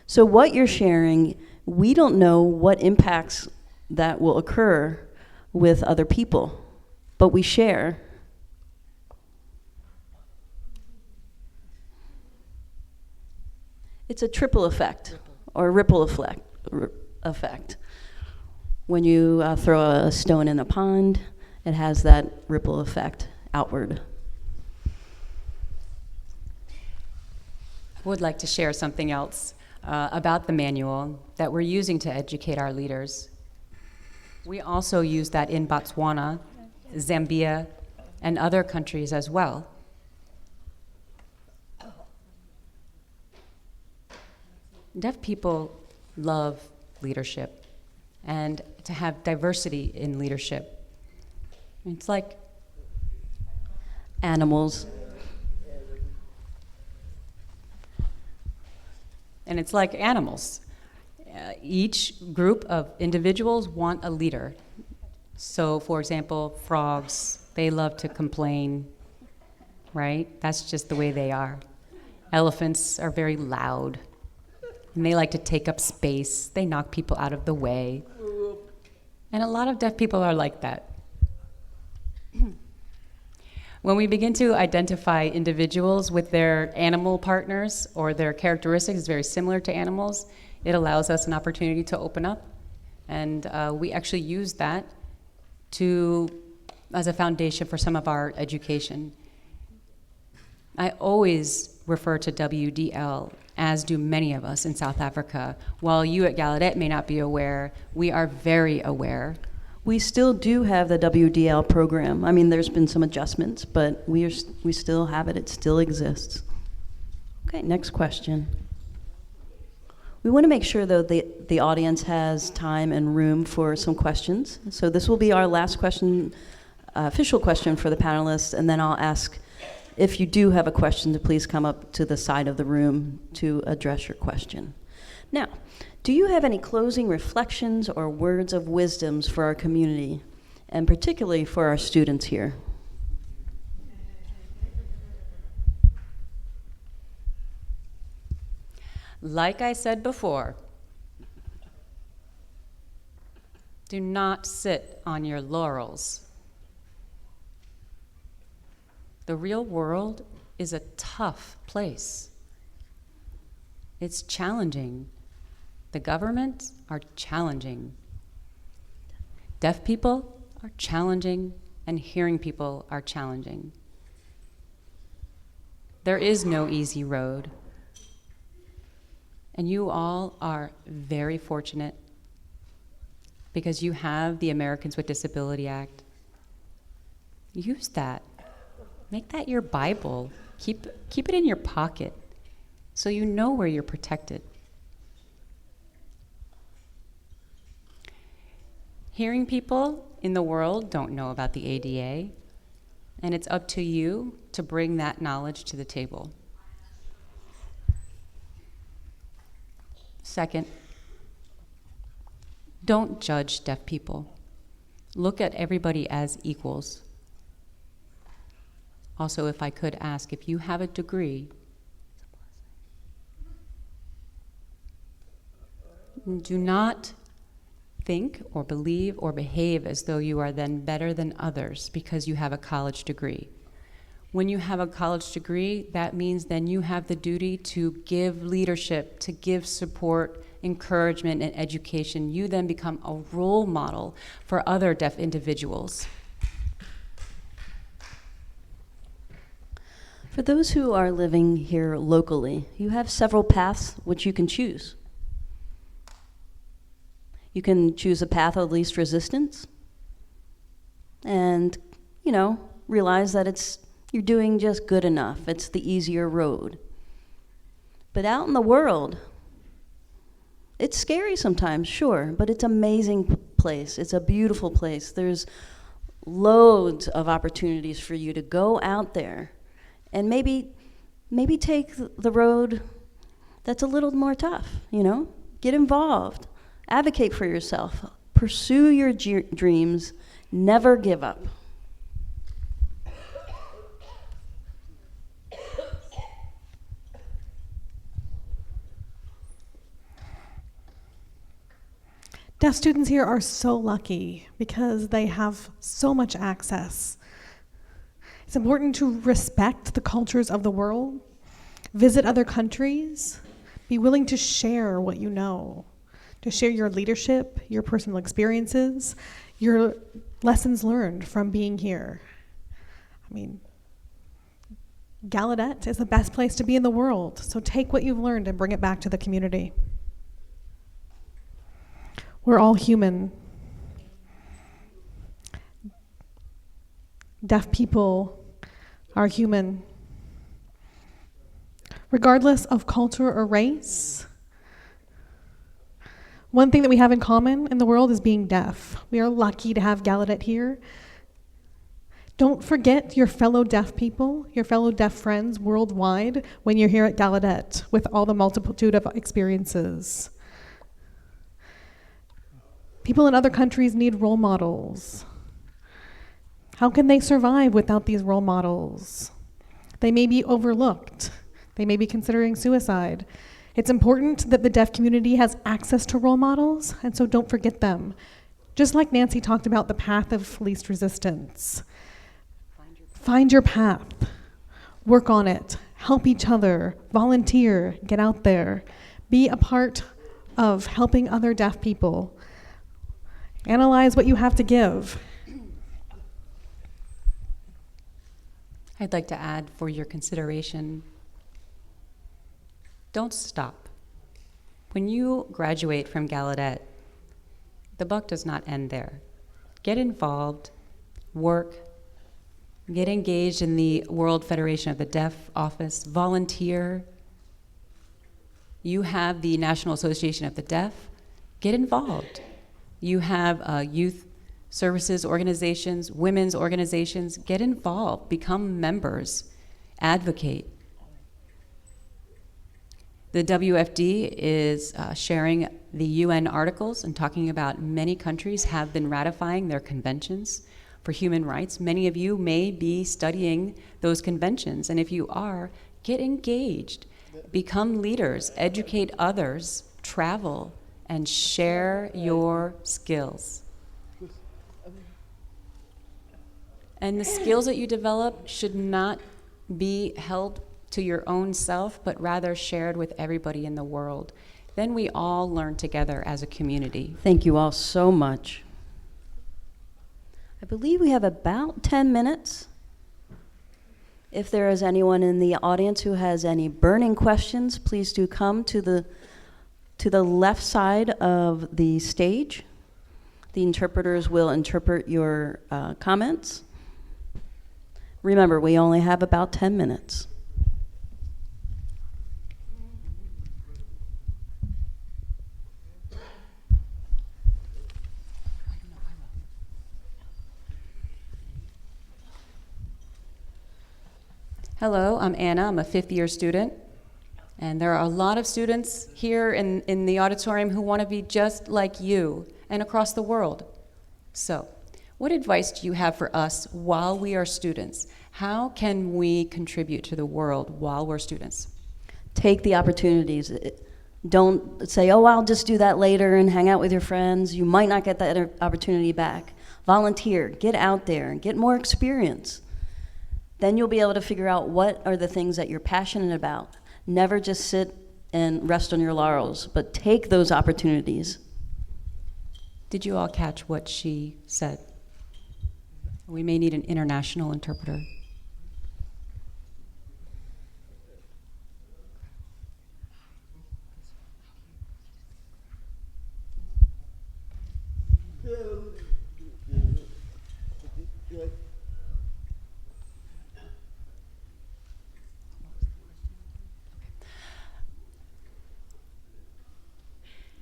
So what you're sharing, we don't know what impacts that will occur with other people, but we share. It's a triple effect, or a ripple effect. When you throw a stone in a pond, it has that ripple effect outward. I would like to share something else. about the manual that we're using to educate our leaders. We also use that in Botswana, Zambia, and other countries as well. Deaf people love leadership and to have diversity in leadership. It's like Animals. And it's like animals. Each group of individuals want a leader. So, for example, frogs, they love to complain, right? That's just the way they are. Elephants are very loud, and they like to take up space. They knock people out of the way. And a lot of deaf people are like that. When we begin to identify individuals with their animal partners or their characteristics very similar to animals, it allows us an opportunity to open up. And we actually use that as a foundation for some of our education. I always refer to WDL, as do many of us in South Africa. While you at Gallaudet may not be aware, we are very aware. We still do have the WDL program. I mean, there's been some adjustments, but we still have it. It still exists. Okay, next question. We want to make sure, though, the audience has time and room for some questions. So this will be our last question, official question for the panelists, and then I'll ask if you do have a question to please come up to the side of the room to address your question. Now, do you have any closing reflections or words of wisdoms for our community, and particularly for our students here? Like I said before, do not sit on your laurels. The real world is a tough place. It's challenging. The governments are challenging. Deaf people are challenging, and hearing people are challenging. There is no easy road. And you all are very fortunate because you have the Americans with Disability Act. Use that. Make that your Bible. Keep it in your pocket so you know where you're protected. Hearing people in the world don't know about the ADA, and it's up to you to bring that knowledge to the table. Second, don't judge deaf people. Look at everybody as equals. Also, if I could ask, if you have a degree, do not think or believe or behave as though you are then better than others because you have a college degree. When you have a college degree, that means then you have the duty to give leadership, to give support, encouragement, and education. You then become a role model for other deaf individuals. For those who are living here locally, you have several paths which you can choose. You can choose a path of least resistance and, realize that you're doing just good enough. It's the easier road. But out in the world, it's scary sometimes, sure, but it's an amazing place. It's a beautiful place. There's loads of opportunities for you to go out there and maybe take the road that's a little more tough, Get involved. Advocate for yourself. Pursue your dreams. Never give up. Deaf students here are so lucky because they have so much access. It's important to respect the cultures of the world, visit other countries, be willing to share what you know, to share your leadership, your personal experiences, your lessons learned from being here. Gallaudet is the best place to be in the world, so take what you've learned and bring it back to the community. We're all human. Deaf people are human. Regardless of culture or race, one thing that we have in common in the world is being deaf. We are lucky to have Gallaudet here. Don't forget your fellow deaf people, your fellow deaf friends worldwide when you're here at Gallaudet with all the multitude of experiences. People in other countries need role models. How can they survive without these role models? They may be overlooked. They may be considering suicide. It's important that the deaf community has access to role models, and so don't forget them. Just like Nancy talked about the path of least resistance. Find your path, work on it, help each other, volunteer, get out there, be a part of helping other deaf people. Analyze what you have to give. I'd like to add for your consideration, don't stop. When you graduate from Gallaudet, the buck does not end there. Get involved, work, get engaged in the World Federation of the Deaf office, volunteer. You have the National Association of the Deaf, get involved. You have youth services organizations, women's organizations, get involved, become members, advocate. The WFD is sharing the UN articles and talking about many countries have been ratifying their conventions for human rights. Many of you may be studying those conventions, and if you are, get engaged, become leaders, educate others, travel, and share your skills. And the skills that you develop should not be held to your own self, but rather shared with everybody in the world. Then we all learn together as a community. Thank you all so much. I believe we have about 10 minutes. If there is anyone in the audience who has any burning questions, please do come to the left side of the stage. The interpreters will interpret your comments. Remember, we only have about 10 minutes. Hello, I'm Anna. I'm a fifth-year student. And there are a lot of students here in the auditorium who want to be just like you and across the world. So, what advice do you have for us while we are students? How can we contribute to the world while we're students? Take the opportunities. Don't say, oh, I'll just do that later and hang out with your friends. You might not get that opportunity back. Volunteer, get out there, and get more experience. Then you'll be able to figure out what are the things that you're passionate about. Never just sit and rest on your laurels, but take those opportunities. Did you all catch what she said? We may need an international interpreter.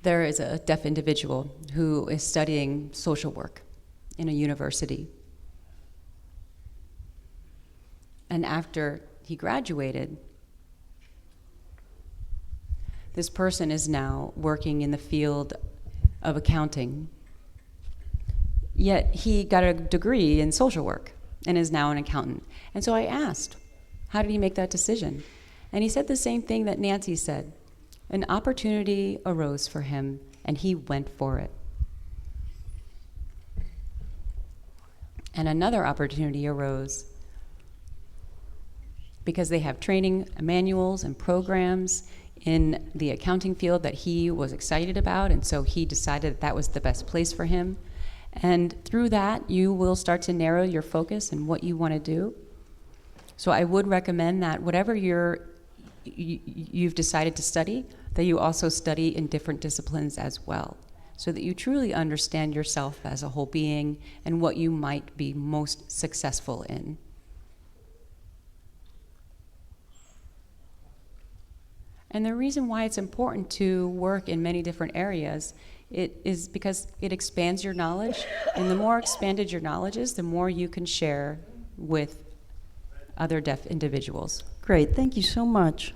There is a deaf individual who is studying social work in a university. And after he graduated, this person is now working in the field of accounting. Yet he got a degree in social work and is now an accountant. And so I asked, how did he make that decision? And he said the same thing that Nancy said. An opportunity arose for him, and he went for it. And another opportunity arose because they have training manuals and programs in the accounting field that he was excited about, and so he decided that was the best place for him. And through that, you will start to narrow your focus and what you want to do. So I would recommend that whatever you've decided to study, that you also study in different disciplines as well, so that you truly understand yourself as a whole being and what you might be most successful in. And the reason why it's important to work in many different areas, it is because it expands your knowledge, and the more expanded your knowledge is, the more you can share with other deaf individuals. Great, thank you so much.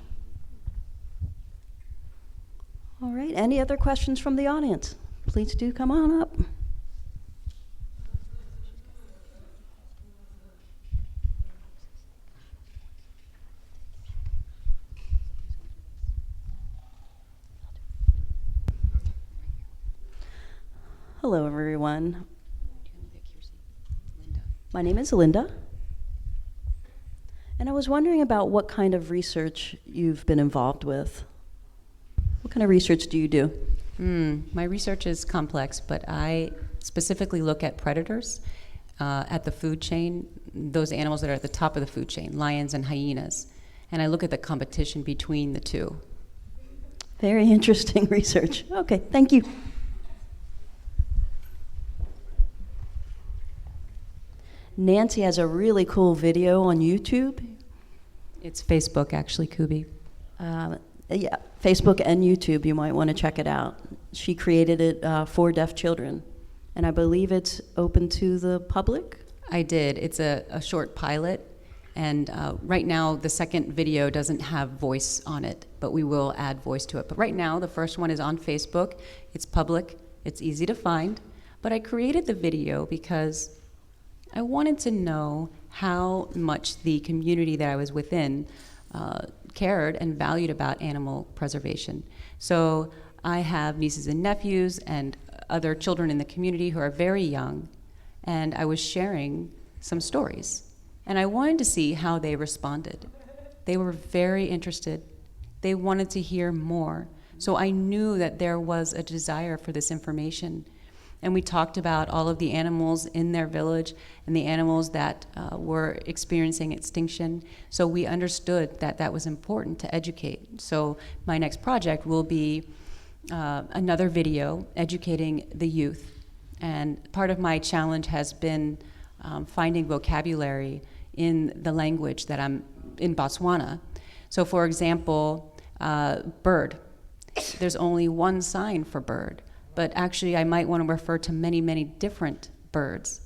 All right, any other questions from the audience? Please do come on up. Hello, everyone. My name is Linda, and I was wondering about what kind of research you've been involved with. What kind of research do you do? My research is complex, but I specifically look at predators at the food chain, those animals that are at the top of the food chain, lions and hyenas, and I look at the competition between the two. Very interesting research. Okay, thank you. Nancy has a really cool video on YouTube. It's Facebook, actually, Kubi. Yeah, Facebook and YouTube, you might want to check it out. She created it for deaf children, and I believe it's open to the public. I did. It's a short pilot, and right now the second video doesn't have voice on it, but we will add voice to it. But right now, the first one is on Facebook. It's public. It's easy to find. But I created the video because I wanted to know how much the community that I was within cared and valued about animal preservation. So I have nieces and nephews and other children in the community who are very young, and I was sharing some stories. And I wanted to see how they responded. They were very interested. They wanted to hear more. So I knew that there was a desire for this information. And we talked about all of the animals in their village and the animals that were experiencing extinction. So we understood that that was important to educate. So my next project will be another video educating the youth. And part of my challenge has been finding vocabulary in the language that I'm in Botswana. So for example, bird. There's only one sign for bird. But actually, I might want to refer to many, many different birds,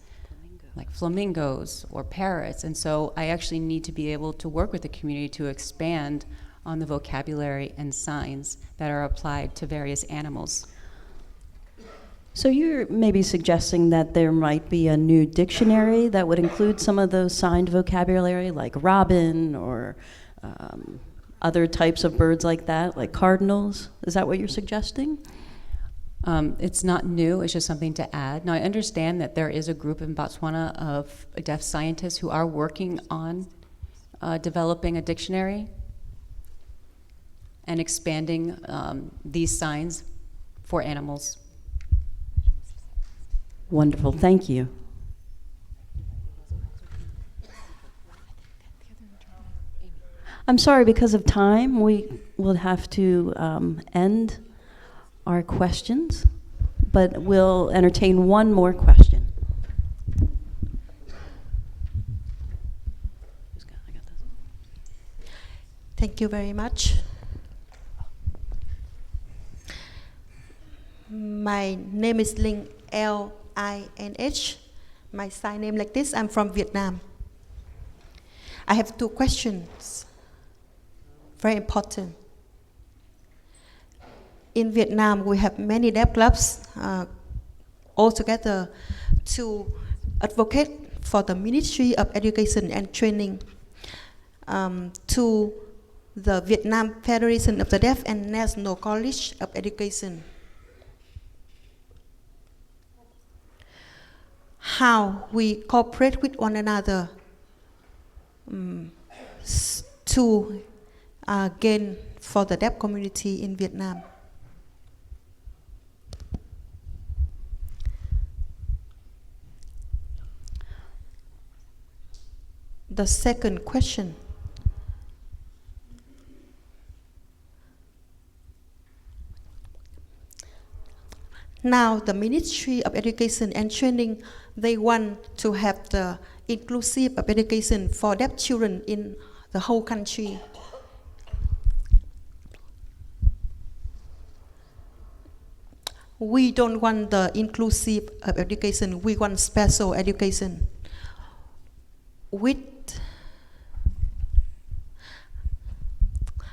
like flamingos or parrots. And so I actually need to be able to work with the community to expand on the vocabulary and signs that are applied to various animals. So you're maybe suggesting that there might be a new dictionary that would include some of those signed vocabulary, like robin or other types of birds like that, like cardinals? Is that what you're suggesting? It's not new, it's just something to add. Now, I understand that there is a group in Botswana of deaf scientists who are working on developing a dictionary and expanding these signs for animals. Wonderful, thank you. I'm sorry, because of time, we will have to end our questions, but we'll entertain one more question. Thank you very much. My name is Linh, L-I-N-H. My sign name like this. I'm from Vietnam. I have two questions, very important. In Vietnam, we have many deaf clubs all together to advocate for the Ministry of Education and Training, to the Vietnam Federation of the Deaf and National College of Education. How we cooperate with one another to gain for the deaf community in Vietnam. the second question. Now, the Ministry of Education and Training, they want to have the inclusive of education for deaf children in the whole country. We don't want the inclusive of education, we want special education.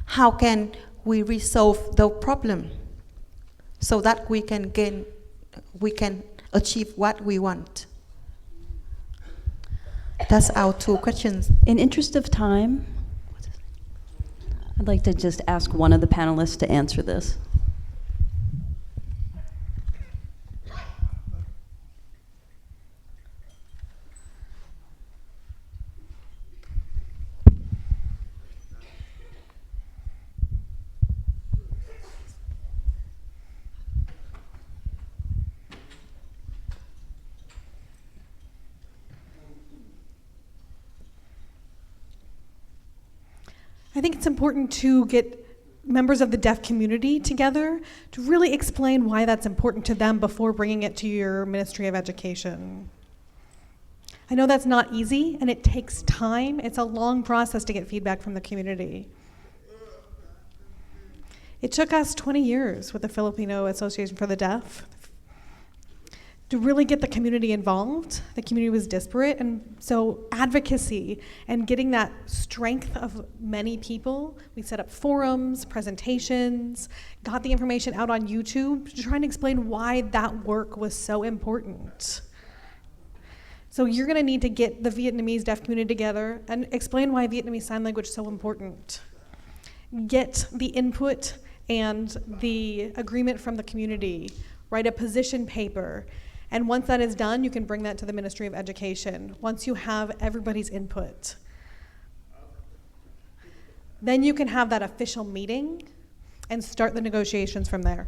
How can we resolve the problem so that we can achieve what we want? That's our two questions. In interest of time, I'd like to just ask one of the panelists to answer this. I think it's important to get members of the deaf community together to really explain why that's important to them before bringing it to your Ministry of Education. I know that's not easy and it takes time. It's a long process to get feedback from the community. It took us 20 years with the Filipino Association for the Deaf to really get the community involved. The community was disparate, and so advocacy and getting that strength of many people, we set up forums, presentations, got the information out on YouTube to try and explain why that work was so important. So you're gonna need to get the Vietnamese deaf community together and explain why Vietnamese Sign Language is so important. Get the input and the agreement from the community, write a position paper, and once that is done, you can bring that to the Ministry of Education, once you have everybody's input. Then you can have that official meeting and start the negotiations from there.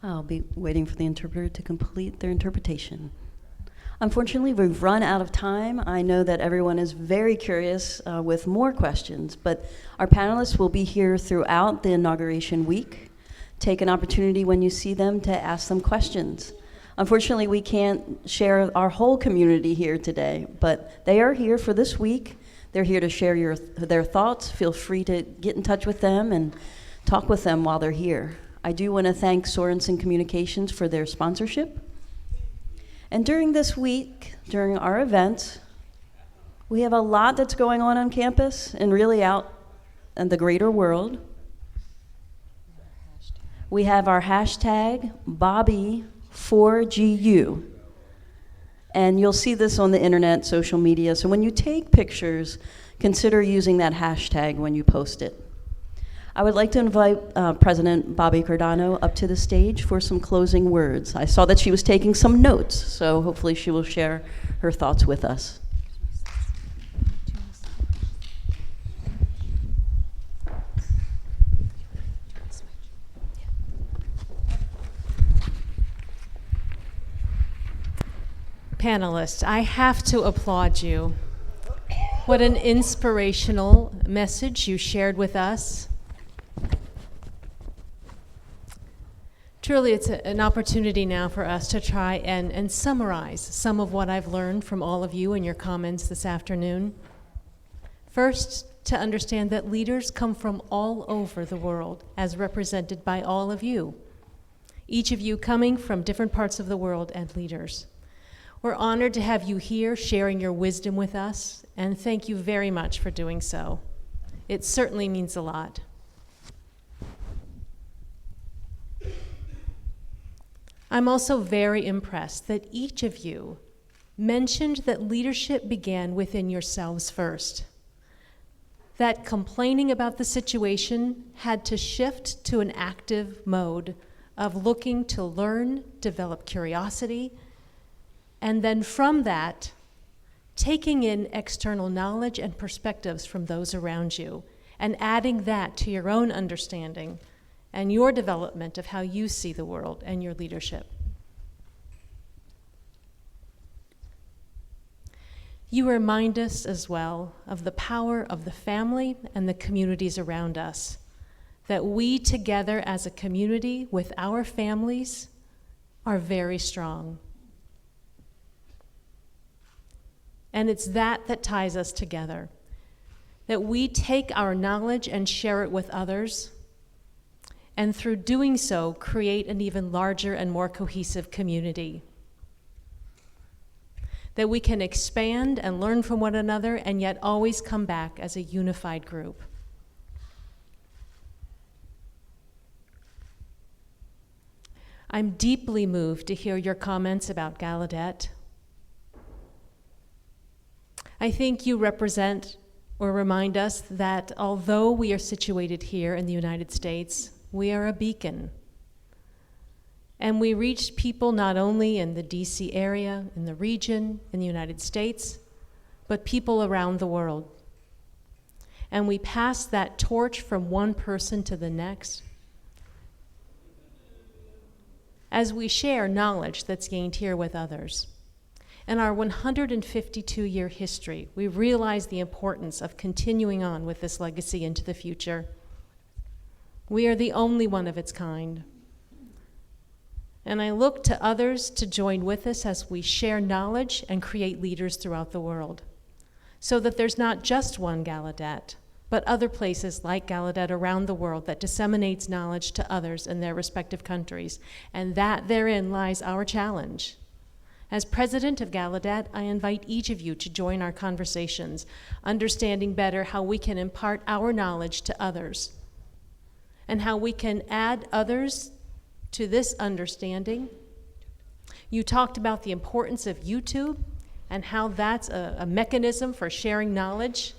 I'll be waiting for the interpreter to complete their interpretation. Unfortunately, we've run out of time. I know that everyone is very curious with more questions, but our panelists will be here throughout the inauguration week. Take an opportunity when you see them to ask them questions. Unfortunately, we can't share our whole community here today, but they are here for this week. They're here to share their thoughts. Feel free to get in touch with them and talk with them while they're here. I do want to thank Sorensen Communications for their sponsorship. And during this week, during our event, we have a lot that's going on campus and really out in the greater world. We have our hashtag Bobby4GU. And you'll see this on the internet, social media. So when you take pictures, consider using that hashtag when you post it. I would like to invite President Bobby Cardano up to the stage for some closing words. I saw that she was taking some notes, so hopefully she will share her thoughts with us. Panelists, I have to applaud you. What an inspirational message you shared with us. Truly, it's an opportunity now for us to try and summarize some of what I've learned from all of you in your comments this afternoon. First, to understand that leaders come from all over the world, as represented by all of you. Each of you coming from different parts of the world and leaders. We're honored to have you here sharing your wisdom with us, and thank you very much for doing so. It certainly means a lot. I'm also very impressed that each of you mentioned that leadership began within yourselves first. That complaining about the situation had to shift to an active mode of looking to learn, develop curiosity, and then from that, taking in external knowledge and perspectives from those around you and adding that to your own understanding and your development of how you see the world and your leadership. You remind us as well of the power of the family and the communities around us, that we together as a community with our families are very strong. And it's that ties us together, that we take our knowledge and share it with others, and through doing so, create an even larger and more cohesive community. That we can expand and learn from one another and yet always come back as a unified group. I'm deeply moved to hear your comments about Gallaudet. I think you represent or remind us that although we are situated here in the United States, we are a beacon. And we reach people not only in the DC area, in the region, in the United States, but people around the world. And we pass that torch from one person to the next as we share knowledge that's gained here with others. In our 152-year history, we realize the importance of continuing on with this legacy into the future. We are the only one of its kind. And I look to others to join with us as we share knowledge and create leaders throughout the world, so that there's not just one Gallaudet, but other places like Gallaudet around the world that disseminates knowledge to others in their respective countries. And that therein lies our challenge. As president of Gallaudet, I invite each of you to join our conversations, understanding better how we can impart our knowledge to others, and how we can add others to this understanding. You talked about the importance of YouTube and how that's a mechanism for sharing knowledge,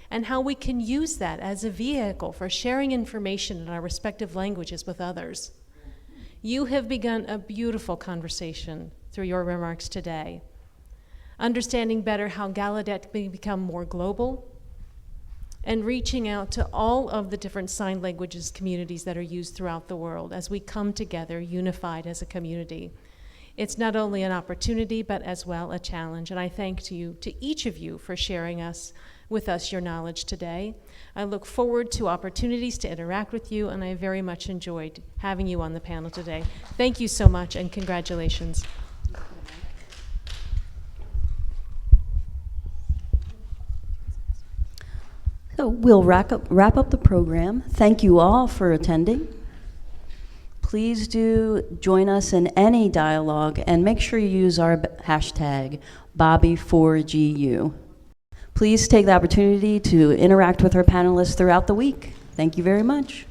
and how we can use that as a vehicle for sharing information in our respective languages with others. You have begun a beautiful conversation through your remarks today, understanding better how Gallaudet may become more global, and reaching out to all of the different sign languages communities that are used throughout the world as we come together unified as a community. It's not only an opportunity, but as well a challenge, and I thank you, to each of you, for sharing with us your knowledge today. I look forward to opportunities to interact with you, and I very much enjoyed having you on the panel today. Thank you so much, and congratulations. So we'll wrap up the program. Thank you all for attending. Please do join us in any dialogue, and make sure you use our hashtag Bobby4GU. Please take the opportunity to interact with our panelists throughout the week. Thank you very much.